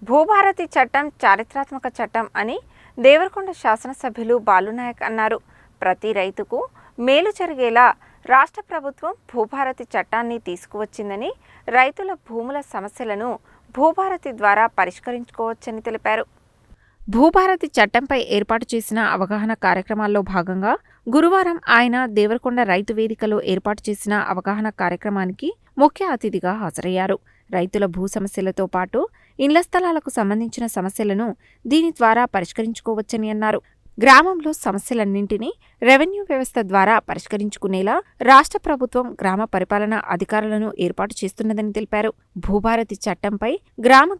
భూభారతి చట్టం చారిత్రాత్మక చట్టం అని దేవరకొండ శాసనసభ్యులు బాలునాయక్ అన్నారు. ప్రతి రైతుకు మేలు జరిగేలా రాష్ట్ర ప్రభుత్వం భూభారతి చట్టాన్ని తీసుకువచ్చిందని, రైతుల భూముల సమస్యలను భూభారతి ద్వారా పరిష్కరించుకోవచ్చని తెలిపారు. భూభారతి చట్టంపై ఏర్పాటు చేసిన అవగాహన కార్యక్రమాల్లో భాగంగా గురువారం ఆయన దేవరకొండ రైతు వేదికలో ఏర్పాటు చేసిన అవగాహన కార్యక్రమానికి ముఖ్య అతిథిగా హాజరయ్యారు. రైతుల భూ సమస్యలతో పాటు ఇండ్ల స్థలాలకు సంబంధించిన సమస్యలను దీని ద్వారా పరిష్కరించుకోవచ్చని అన్నారు. గ్రామంలో సమస్యలన్నింటినీ రెవెన్యూ వ్యవస్థ ద్వారా పరిష్కరించుకునేలా రాష్ట్ర ప్రభుత్వం గ్రామ పరిపాలనా అధికారులను ఏర్పాటు చేస్తున్నదని తెలిపారు. భూభారతి చట్టంపై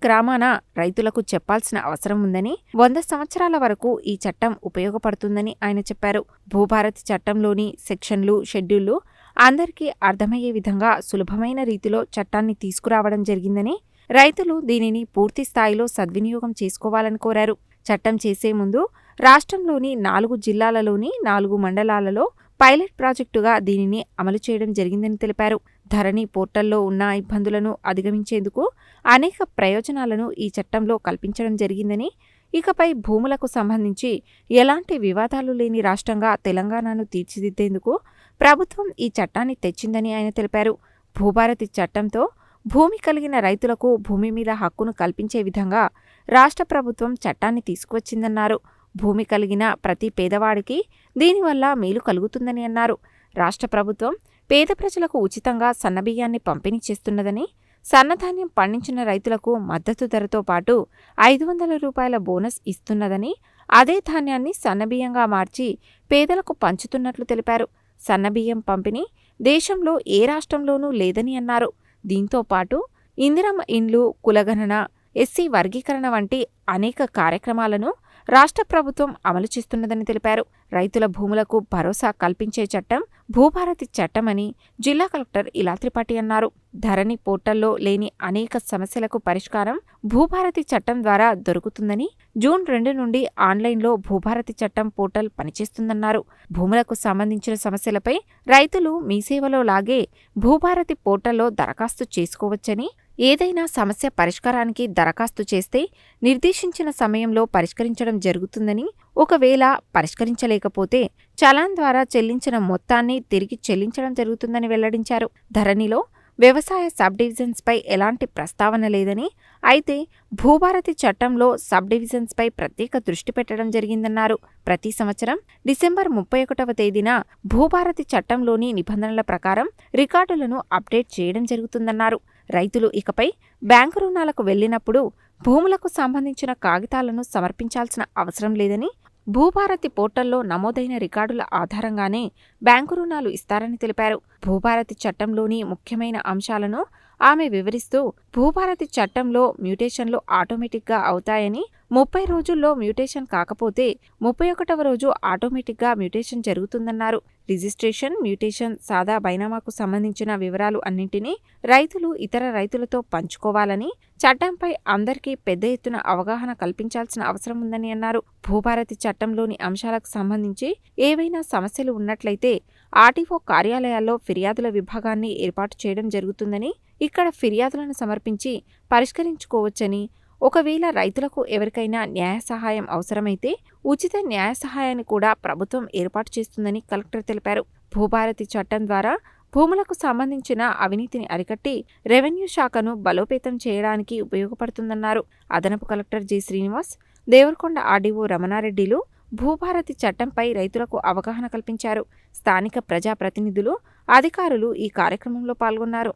గ్రామాన రైతులకు చెప్పాల్సిన అవసరం ఉందని, 100 సంవత్సరాల వరకు ఈ చట్టం ఉపయోగపడుతుందని ఆయన చెప్పారు. భూభారతి చట్టంలోని సెక్షన్లు, షెడ్యూళ్లు అందరికీ అర్థమయ్యే విధంగా సులభమైన రీతిలో చట్టాన్ని తీసుకురావడం జరిగిందని, రైతులు దీనిని పూర్తి స్థాయిలో సద్వినియోగం చేసుకోవాలని కోరారు. చట్టం చేసే ముందు రాష్ట్రంలోని 4 జిల్లాలలోని 4 మండలాలలో పైలట్ ప్రాజెక్టుగా దీనిని అమలు చేయడం జరిగిందని తెలిపారు. ధరణి పోర్టల్లో ఉన్న ఇబ్బందులను అధిగమించేందుకు అనేక ప్రయోజనాలను ఈ చట్టంలో కల్పించడం జరిగిందని, ఇకపై భూములకు సంబంధించి ఎలాంటి వివాదాలు లేని రాష్ట్రంగా తెలంగాణను తీర్చిదిద్దేందుకు ప్రభుత్వం ఈ చట్టాన్ని తెచ్చిందని ఆయన తెలిపారు. భూభారతి చట్టంతో భూమి కలిగిన రైతులకు భూమి మీద హక్కును కల్పించే విధంగా రాష్ట్ర ప్రభుత్వం చట్టాన్ని తీసుకువచ్చిందన్నారు. భూమి కలిగిన ప్రతి పేదవాడికి దీనివల్ల మేలు కలుగుతుందని అన్నారు. రాష్ట్ర ప్రభుత్వం పేద ప్రజలకు ఉచితంగా సన్నబియ్యాన్ని పంపిణీ చేస్తున్నదని, సన్నధాన్యం పండించిన రైతులకు మద్దతు ధరతో పాటు 500 రూపాయల బోనస్ ఇస్తున్నదని, అదే ధాన్యాన్ని సన్నబియ్యంగా మార్చి పేదలకు పంచుతున్నట్లు తెలిపారు. సన్నబియ్యం పంపిణీ దేశంలో ఏ రాష్ట్రంలోనూ లేదని అన్నారు. దీంతో పాటు ఇందిరమ్మ ఇండ్లు, కులగణన, ఎస్సీ వర్గీకరణ వంటి అనేక కార్యక్రమాలను రాష్ట్ర ప్రభుత్వం అమలు చేస్తున్నదని తెలిపారు. రైతుల భూములకు భరోసా కల్పించే చట్టం భూభారతి చట్టమని జిల్లా కలెక్టర్ ఇలా త్రిపాఠి అన్నారు. ధరణి పోర్టల్లో లేని అనేక సమస్యలకు పరిష్కారం భూభారతి చట్టం ద్వారా దొరుకుతుందని, జూన్ 2 నుండి ఆన్లైన్లో భూభారతి చట్టం పోర్టల్ పనిచేస్తుందన్నారు. భూములకు సంబంధించిన సమస్యలపై రైతులు మీ సేవలో లాగే భూభారతి పోర్టల్లో దరఖాస్తు చేసుకోవచ్చని, ఏదైనా సమస్య పరిష్కారానికి దరఖాస్తు చేస్తే నిర్దేశించిన సమయంలో పరిష్కరించడం జరుగుతుందని, ఒకవేళ పరిష్కరించలేకపోతే చలాన్ ద్వారా చెల్లించిన మొత్తాన్ని తిరిగి చెల్లించడం జరుగుతుందని వెల్లడించారు. ధరణిలో వ్యవసాయ సబ్ డివిజన్స్పై ఎలాంటి ప్రస్తావన లేదని, అయితే భూభారతి చట్టంలో సబ్ డివిజన్స్పై ప్రత్యేక దృష్టి పెట్టడం జరిగిందన్నారు. ప్రతి సంవత్సరం డిసెంబర్ 31వ తేదీన భూభారతి చట్టంలోని నిబంధనల ప్రకారం రికార్డులను అప్డేట్ చేయడం జరుగుతుందన్నారు. రైతులు ఇకపై బ్యాంకు రుణాలకు వెళ్లినప్పుడు భూములకు సంబంధించిన కాగితాలను సమర్పించాల్సిన అవసరం లేదని, భూభారతి పోర్టల్లో నమోదైన రికార్డుల ఆధారంగానే బ్యాంకు రుణాలు ఇస్తారని తెలిపారు. భూభారతి చట్టంలోని ముఖ్యమైన అంశాలను ఆమె వివరిస్తూ, భూభారతి చట్టంలో మ్యూటేషన్లు ఆటోమేటిక్గా అవుతాయని, 30 రోజుల్లో మ్యూటేషన్ కాకపోతే 31వ రోజు ఆటోమేటిక్గా మ్యూటేషన్ జరుగుతుందన్నారు. రిజిస్ట్రేషన్, మ్యూటేషన్, సాదా బైనామాకు సంబంధించిన వివరాలు అన్నింటినీ రైతులు ఇతర రైతులతో పంచుకోవాలని, చట్టంపై అందరికీ పెద్ద ఎత్తున అవగాహన కల్పించాల్సిన అవసరం ఉందని అన్నారు. భూభారతి చట్టంలోని అంశాలకు సంబంధించి ఏవైనా సమస్యలు ఉన్నట్లయితే ఆర్టీఓ కార్యాలయాల్లో ఫిర్యాదుల విభాగాన్ని ఏర్పాటు చేయడం జరుగుతుందని, ఇక్కడ ఫిర్యాదులను సమర్పించి పరిష్కరించుకోవచ్చని, ఒకవేళ రైతులకు ఎవరికైనా న్యాయ సహాయం అవసరమైతే ఉచిత న్యాయ సహాయాన్ని కూడా ప్రభుత్వం ఏర్పాటు చేస్తుందని కలెక్టర్ తెలిపారు. భూభారతి చట్టం ద్వారా భూములకు సంబంధించిన అవినీతిని అరికట్టి రెవెన్యూ శాఖను బలోపేతం చేయడానికి ఉపయోగపడుతుందన్నారు. అదనపు collector G. Srinivas, Devarakonda RDO రమణారెడ్డిలు భూభారతి చట్టంపై రైతులకు అవగాహన కల్పించారు. స్థానిక ప్రజాప్రతినిధులు, అధికారులు ఈ కార్యక్రమంలో పాల్గొన్నారు.